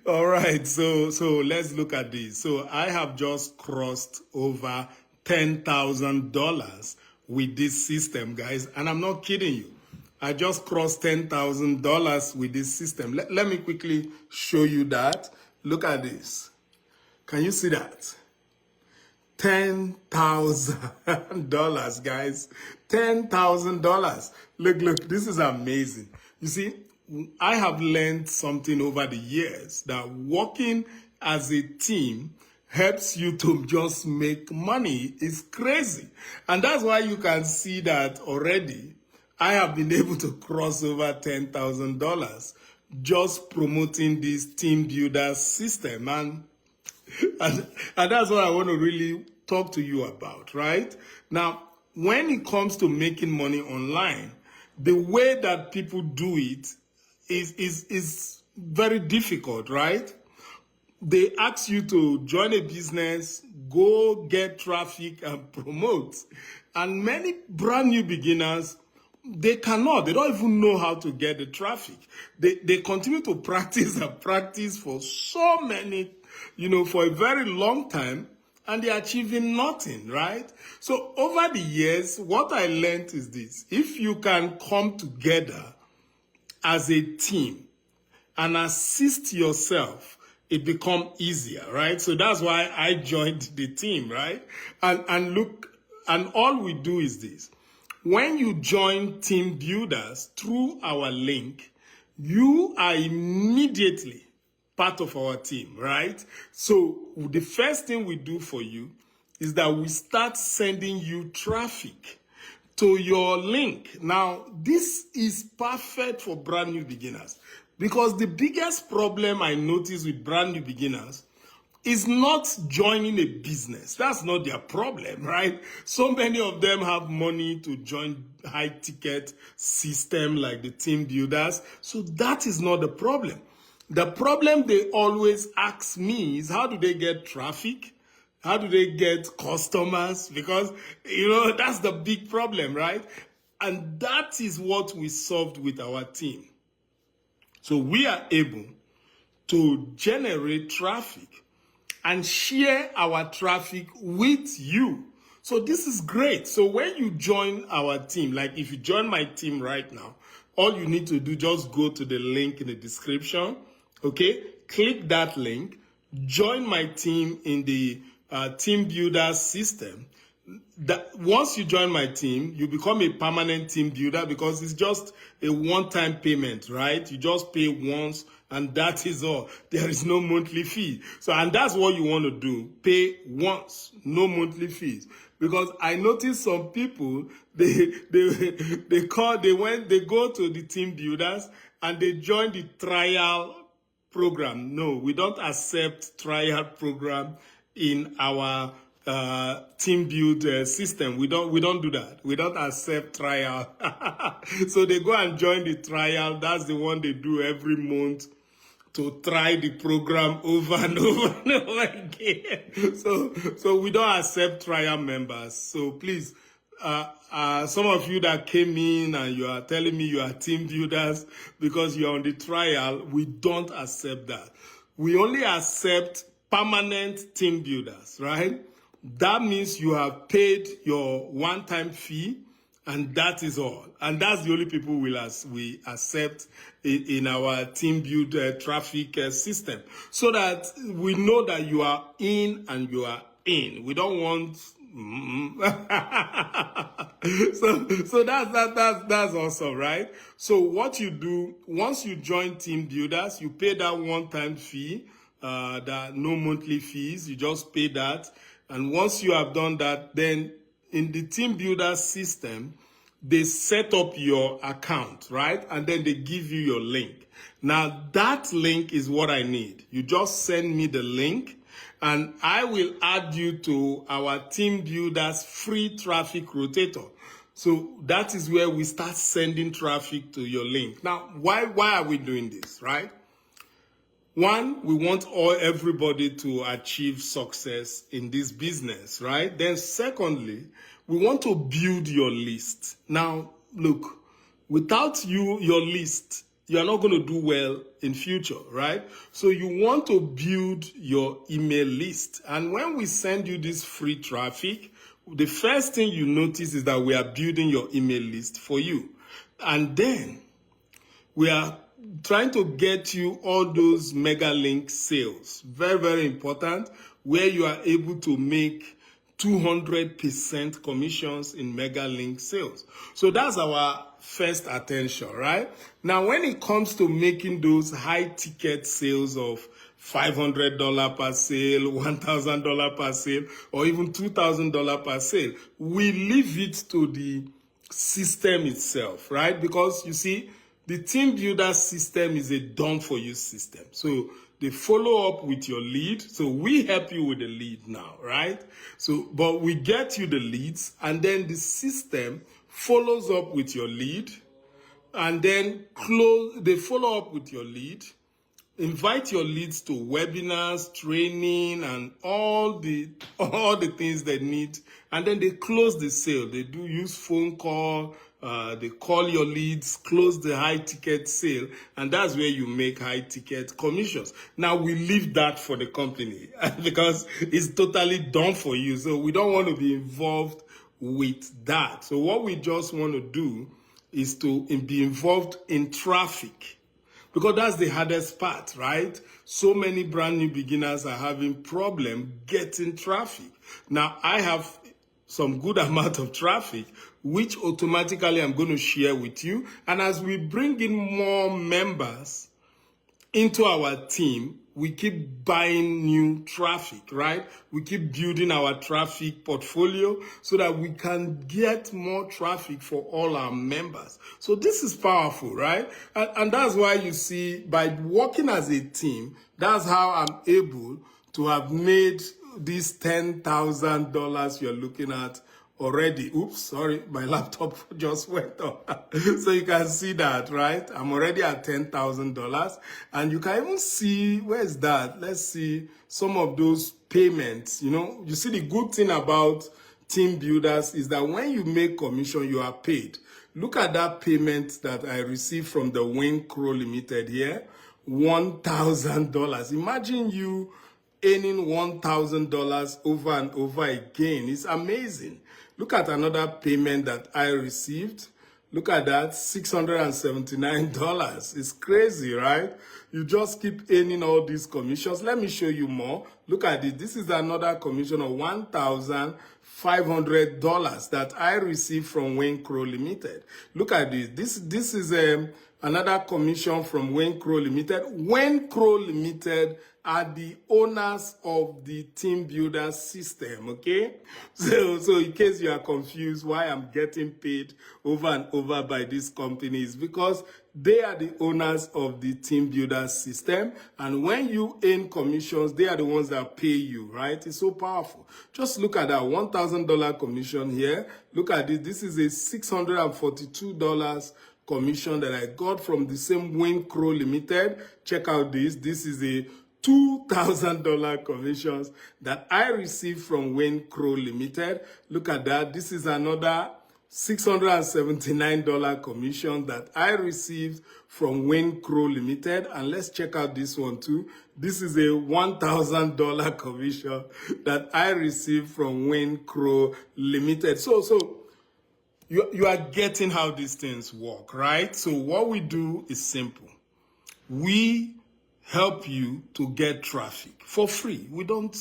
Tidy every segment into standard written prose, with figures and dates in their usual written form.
All right, so let's look at this. So I have just crossed over $10,000 with this system, guys, and I'm not kidding you. I just crossed $10,000 with this system. Let me quickly show you that. Look at this. Can you see that? $10,000, guys. $10,000. Look, this is amazing. You see, I have learned something over the years that working as a team helps you to just make money. It's crazy. And that's why you can see that already I have been able to cross over $10,000 just promoting this team builder system. And that's what I want to really talk to you about, right? Now, when it comes to making money online, the way that people do it is very difficult, right? They ask you to join a business, go get traffic and promote. And many brand new beginners, they cannot. They don't even know how to get the traffic. They continue to practice and practice for so many, for a very long time, and they're achieving nothing, right? So over the years, what I learned is this. If you can come together as a team and assist yourself, it becomes easier, right? So that's why I joined the team, right? And look, and all we do is this. When you join TeamBuilders through our link, you are immediately part of our team, right? So the first thing we do for you is that we start sending you traffic to your link. Now, this is perfect for brand new beginners because the biggest problem I notice with brand new beginners is not joining a business. That's not their problem, right? So many of them have money to join high ticket system like the team builders. So that is not the problem. The problem they always ask me is how do they get traffic? How do they get customers? Because, that's the big problem, right? And that is what we solved with our team. So we are able to generate traffic and share our traffic with you. So this is great. So when you join our team, like if you join my team right now, all you need to do, just go to the link in the description, okay? Click that link, join my team in the team builder system. That once you join my team, you become a permanent team builder because it's just a one-time payment, right? You just pay once and that is all. There is no monthly fee. So, and that's what you want to do. Pay once, no monthly fees. Because I noticed some people, they go to the team builders and they join the trial program. No, we don't accept trial program in our team build system. We don't do that. We don't accept trial. So they go and join the trial. That's the one they do every month to try the program over and over and over again. So we don't accept trial members. So please, some of you that came in and you are telling me you are team builders because you're on the trial, we don't accept that. We only accept permanent team builders, right? That means you have paid your one-time fee, and that is all. And that's the only people we accept in our team build traffic system, so that we know that you are in and you are in. We don't want. So that's awesome, right? So what you do once you join team builders, you pay that one-time fee, that no monthly fees. You just pay that. And once you have done that, then in the team builder system, they set up your account, right? And then they give you your link. Now that link is what I need. You just send me the link and I will add you to our team builders free traffic rotator. So that is where we start sending traffic to your link. Now, why are we doing this, right? One, we want everybody to achieve success in this business, right? Then secondly, we want to build your list. Now, look, without your list, you are not going to do well in future, right? So you want to build your email list. And when we send you this free traffic, the first thing you notice is that we are building your email list for you. And then we are trying to get you all those mega link sales. Very, very important, where you are able to make 200% commissions in mega link sales. So that's our first attention, right? Now, when it comes to making those high ticket sales of $500 per sale, $1,000 per sale, or even $2,000 per sale, we leave it to the system itself, right? Because you see, the TeamBuilders system is a done-for-you system. So they follow up with your lead. So we help you with the lead now, right? So, but we get you the leads, and then the system follows up with your lead, and then they follow up with your lead, invite your leads to webinars, training, and all the things they need, and then they close the sale. They do use phone call, they call your leads, close the high ticket sale, and that's where you make high ticket commissions. Now we leave that for the company because it's totally done for you. So we don't want to be involved with that. So what we just want to do is to be involved in traffic, because that's the hardest part, right? So many brand new beginners are having problem getting traffic. Now, I have some good amount of traffic, which automatically I'm going to share with you. And as we bring in more members into our team, we keep buying new traffic, right? We keep building our traffic portfolio so that we can get more traffic for all our members. So this is powerful, right? And that's why you see, by working as a team, that's how I'm able to have made these $10,000 you're looking at already. Oops, sorry, my laptop just went off. So you can see that, right? I'm already at $10,000. And you can even see, where's that? Let's see some of those payments. You know, you see the good thing about TeamBuilders is that when you make commission, you are paid. Look at that payment that I received from the Win Crow Limited here, $1,000. Imagine you earning $1,000 over and over again. It's amazing. Look at another payment that I received. Look at that, $679. It's crazy, right? You just keep earning all these commissions. Let me show you more. Look at it. This is another commission of $1,500 that I received from Wayne Crow Limited. Look at this. This is another commission from Wayne Crow Limited. Wayne Crow Limited are the owners of the TeamBuilders system, okay? So in case you are confused why I'm getting paid over and over by these companies, because they are the owners of the TeamBuilders system, and when you earn commissions, they are the ones that pay you, right? It's so powerful. Just look at that $1,000 commission here. Look at this. This is a $642 commission that I got from the same Win Crow Limited. Check out this. This is a $2,000 commissions that I received from Win Crow Limited. Look at that. This is another $679 commission that I received from Win Crow Limited. And let's check out this one too. This is a $1,000 commission that I received from Win Crow Limited. So you are getting how these things work, right? So what we do is simple. We help you to get traffic for free. We don't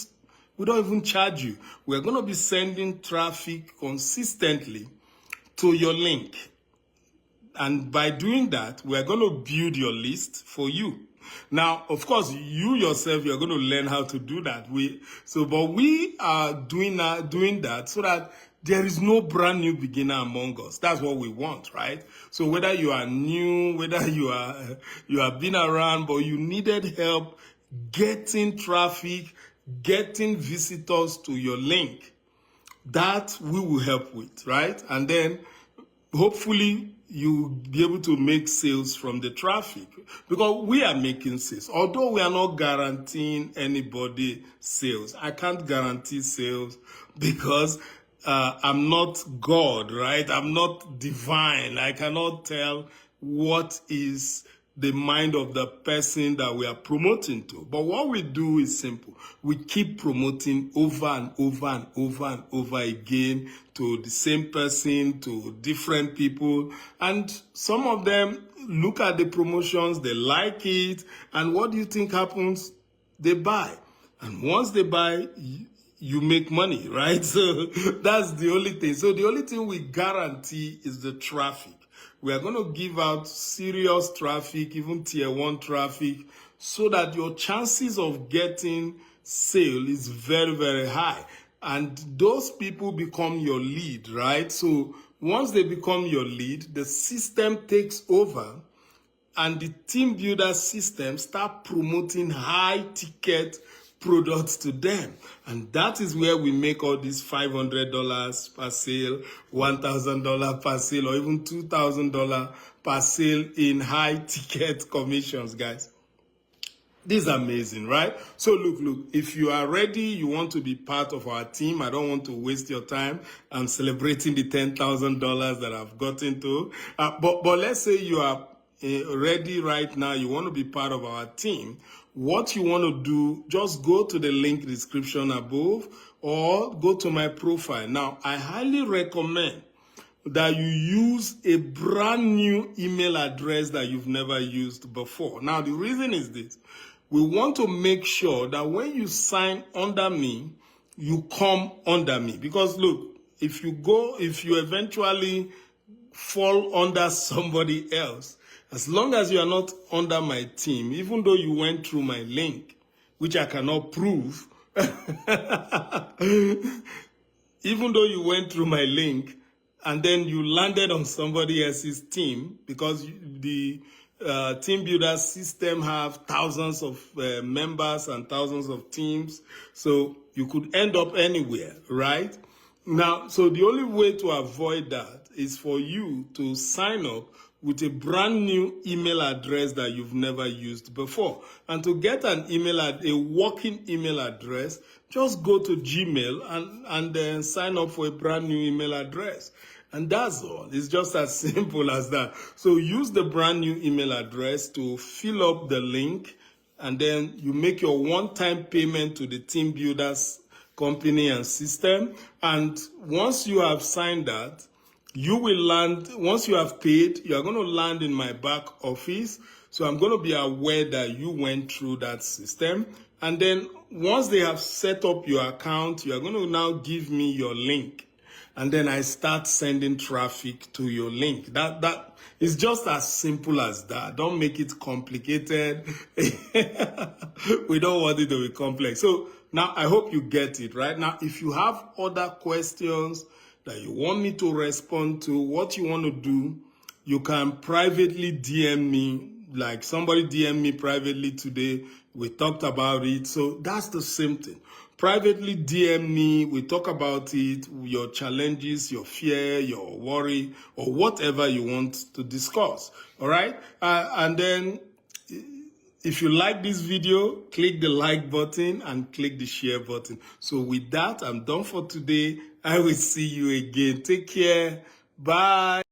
even charge you. We're going to be sending traffic consistently to your link. And by doing that, we're going to build your list for you. Now, of course, you yourself, you're going to learn how to do that. But we are doing that so that there is no brand new beginner among us. That's what we want, right? So whether you are new, whether you have been around, but you needed help getting traffic, getting visitors to your link, that we will help with, right? And then hopefully you'll be able to make sales from the traffic, because we are making sales. Although we are not guaranteeing anybody sales. I can't guarantee sales because I'm not God, right? I'm not divine. I cannot tell what is the mind of the person that we are promoting to. But what we do is simple. We keep promoting over and over and over and over again to the same person, to different people. And some of them look at the promotions, they like it. And what do you think happens? They buy. And once they buy, you make money, right? So that's the only thing. So the only thing we guarantee is the traffic. We are going to give out serious traffic, even tier 1 traffic, so that your chances of getting sale is very, very high. And those people become your lead, right? So once they become your lead, the system takes over, and the team builder system start promoting high ticket products to them. And that is where we make all these $500 per sale, $1,000 per sale, or even $2,000 per sale in high ticket commissions, guys. This is amazing, right? So look, if you are ready, you want to be part of our team, I don't want to waste your time. I'm celebrating the $10,000 that I've gotten to. But let's say you are ready right now, you want to be part of our team. What you want to do, just go to the link description above or go to my profile. Now, I highly recommend that you use a brand new email address that you've never used before. Now, the reason is this. We want to make sure that when you sign under me, you come under me. Because look, if you eventually fall under somebody else, as long as you are not under my team, even though you went through my link, which I cannot prove, even though you went through my link and then you landed on somebody else's team, because the team builder system have thousands of members and thousands of teams, so you could end up anywhere, right? Now, so the only way to avoid that is for you to sign up with a brand new email address that you've never used before. And to get a working email address, just go to Gmail and then sign up for a brand new email address. And that's all. It's just as simple as that. So use the brand new email address to fill up the link, and then you make your one-time payment to the Team Builders company and system. And once you have signed that, you will land, once you have paid, you are going to land in my back office. So I'm going to be aware that you went through that system. And then once they have set up your account, you are going to now give me your link. And then I start sending traffic to your link. That is just as simple as that. Don't make it complicated. We don't want it to be complex. So now I hope you get it, right? Now, if you have other questions that you want me to respond to, what you want to do, you can privately DM me. Like somebody DM me privately today. We talked about it. So that's the same thing. Privately DM me. We talk about it, your challenges, your fear, your worry, or whatever you want to discuss. All right? And then if you like this video, click the like button and click the share button. So with that, I'm done for today. I will see you again. Take care. Bye.